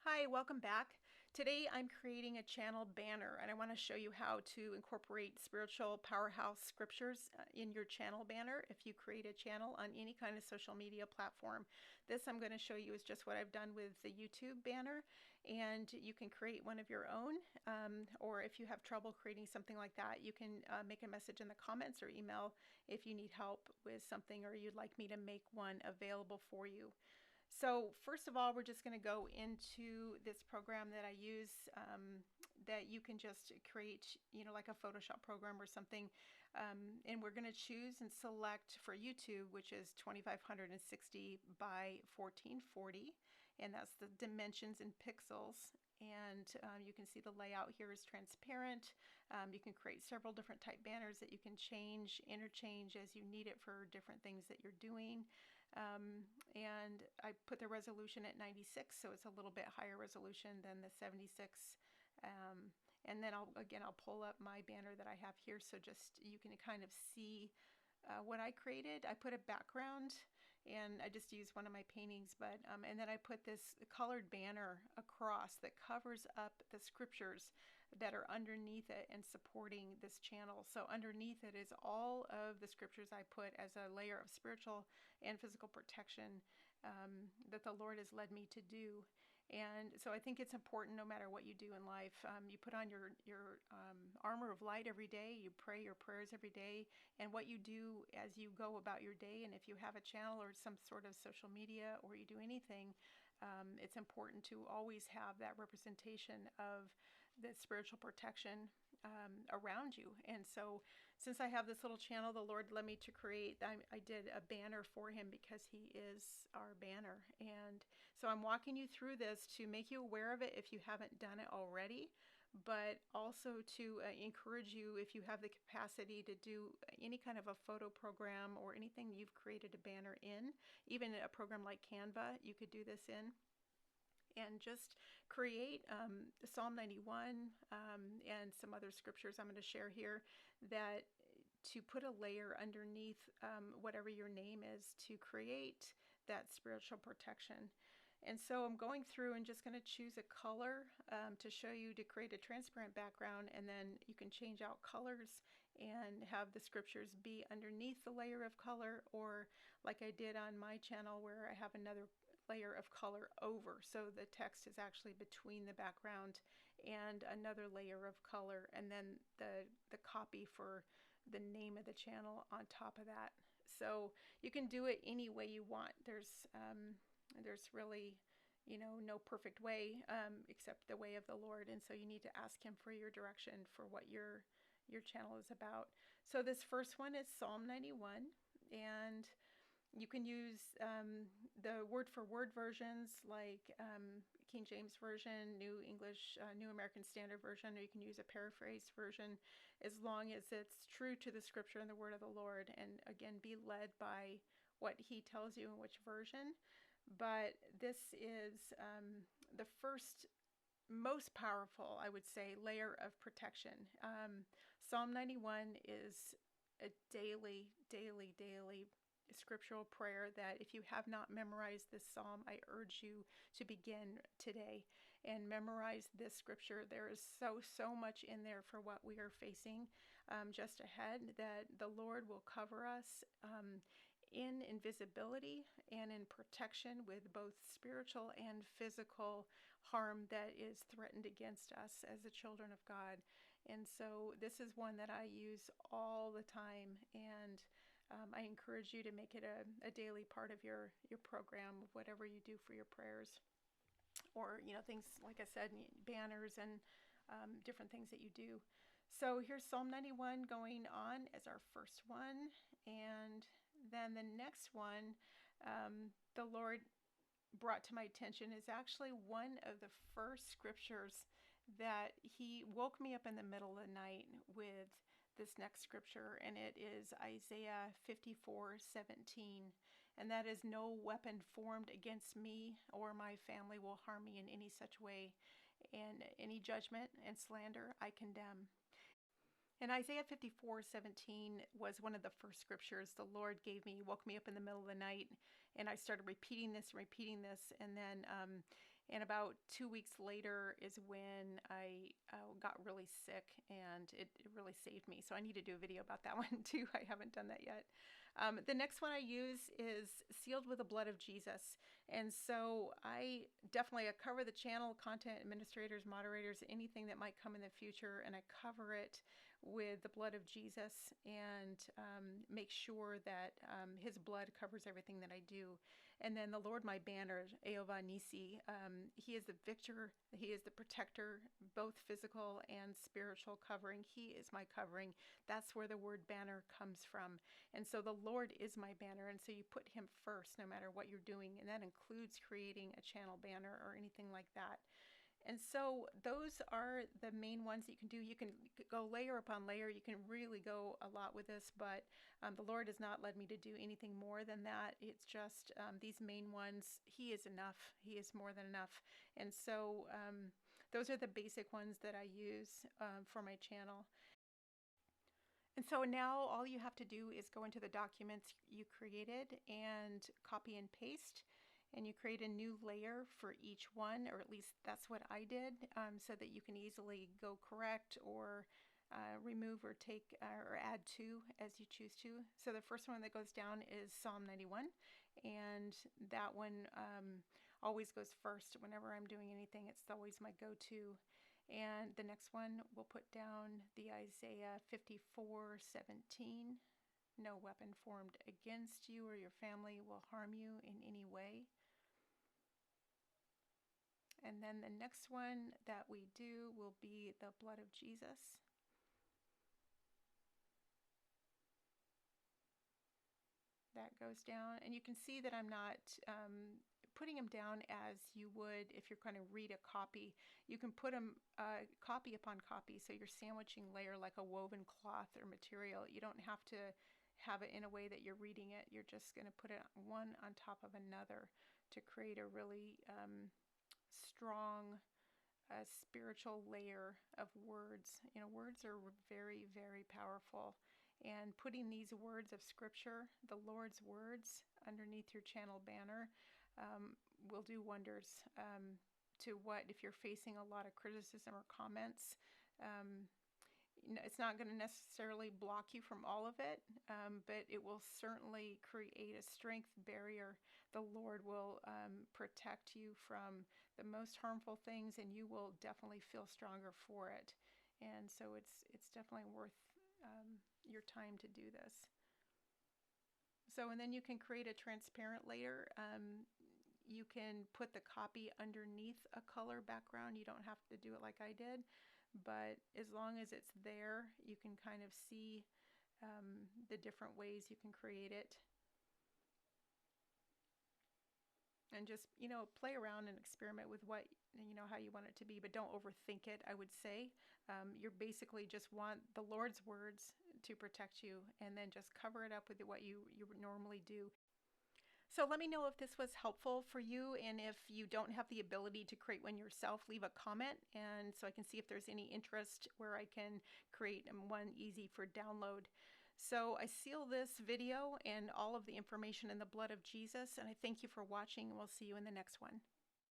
Hi, welcome back. Today I'm creating a channel banner and I want to show you how to incorporate spiritual powerhouse scriptures in your channel banner if you create a channel on any kind of social media platform. This I'm going to show you is just what I've done with the YouTube banner, and you can create one of your own, or if you have trouble creating something like that, you can make a message in the comments or email if you need help with something or you'd like me to make one available for you. So first of all, we're just going to go into this program that I use, that you can just create, like a Photoshop program or something. And we're going to choose and select for YouTube, which is 2560 by 1440. And that's the dimensions in pixels. And you can see the layout here is transparent. You can create several different type banners that you can change, interchange as you need it for different things that you're doing. And I put the resolution at 96, so it's a little bit higher resolution than the 76. And then I'll pull up my banner that I have here, so just you can kind of see what I created. I put a background and I just used one of my paintings, but and then I put this colored banner across that covers up the scriptures that are underneath it and supporting this channel. So underneath it is all of the scriptures I put as a layer of spiritual and physical protection that the Lord has led me to do. And so I think it's important, no matter what you do in life, you put on your armor of light every day, you pray your prayers every day, and what you do as you go about your day, and if you have a channel or some sort of social media or you do anything, it's important to always have that representation of the spiritual protection around you. And so since I have this little channel the Lord led me to create, I did a banner for him because he is our banner. And so I'm walking you through this to make you aware of it if you haven't done it already, but also to encourage you, if you have the capacity to do any kind of a photo program or anything you've created a banner in, even a program like Canva, you could do this in. And just create Psalm 91 and some other scriptures I'm going to share here, that to put a layer underneath whatever your name is to create that spiritual protection. And so I'm going through and just going to choose a color to show you to create a transparent background, and then you can change out colors and have the scriptures be underneath the layer of color, or like I did on my channel where I have another layer of color over, so the text is actually between the background and another layer of color, and then the copy for the name of the channel on top of that. So you can do it any way you want. There's really no perfect way except the way of the Lord, and so you need to ask him for your direction for what your channel is about. So this first one is Psalm 91, and you can use the word-for-word versions like King James Version, New English, New American Standard Version, or you can use a paraphrased version, as long as it's true to the scripture and the word of the Lord. And again, be led by what he tells you in which version. But this is the first most powerful, I would say, layer of protection. Psalm 91 is a daily scriptural prayer that if you have not memorized this psalm, I urge you to begin today and memorize this scripture. There is so much in there for what we are facing just ahead, that the Lord will cover us in invisibility and in protection with both spiritual and physical harm that is threatened against us as the children of God. And so this is one that I use all the time, and I encourage you to make it a daily part of your program, whatever you do for your prayers, or things like I said, banners and different things that you do. So here's Psalm 91 going on as our first one, and then the next one the Lord brought to my attention is actually one of the first scriptures that he woke me up in the middle of the night with this next scripture, and it is Isaiah 54:17, and that is, "No weapon formed against me or my family will harm me in any such way, and any judgment and slander I condemn." And Isaiah 54:17 was one of the first scriptures the Lord gave me. He woke me up in the middle of the night, and I started repeating this, and then And about 2 weeks later is when I got really sick, and it really saved me. So I need to do a video about that one too. I haven't done that yet. The next one I use is sealed with the blood of Jesus. And so I definitely cover the channel, content administrators, moderators, anything that might come in the future, and I cover it with the blood of Jesus, and make sure that his blood covers everything that I do. And then the Lord, my banner, Jehovah, Nissi, he is the victor, he is the protector, both physical and spiritual covering. He is my covering. That's where the word banner comes from. And so the Lord is my banner, and so you put him first no matter what you're doing, and that includes creating a channel banner or anything like that. And so those are the main ones that you can do. You can go layer upon layer. You can really go a lot with this, but the Lord has not led me to do anything more than that. It's just these main ones. He is enough. He is more than enough. And so those are the basic ones that I use for my channel. And so now all you have to do is go into the documents you created and copy and paste, and you create a new layer for each one, or at least that's what I did, so that you can easily go correct or remove or take or add to as you choose to. So the first one that goes down is Psalm 91, and that one always goes first whenever I'm doing anything. It's always my go-to. And the next one we'll put down the Isaiah 54:17. No weapon formed against you or your family will harm you in any way. And then the next one that we do will be the blood of Jesus. That goes down, and you can see that I'm not putting them down as you would if you're going to read a copy. You can put them copy upon copy, so you're sandwiching layer like a woven cloth or material. You don't have to have it in a way that you're reading it. You're just going to put it one on top of another to create a really strong spiritual layer of words. You know, words are very, very powerful. And putting these words of scripture, the Lord's words, underneath your channel banner will do wonders to what, if you're facing a lot of criticism or comments, it's not going to necessarily block you from all of it, but it will certainly create a strength barrier. The Lord will protect you from the most harmful things, and you will definitely feel stronger for it. And so it's definitely worth your time to do this. So, and then you can create a transparent layer. You can put the copy underneath a color background. You don't have to do it like I did, but as long as it's there, you can kind of see the different ways you can create it. And just, play around and experiment with what, how you want it to be, but don't overthink it, I would say. You're basically just want the Lord's words to protect you, and then just cover it up with what you normally do. So let me know if this was helpful for you, and if you don't have the ability to create one yourself, leave a comment, and so I can see if there's any interest where I can create one easy for download. So I seal this video and all of the information in the blood of Jesus, and I thank you for watching, and we'll see you in the next one.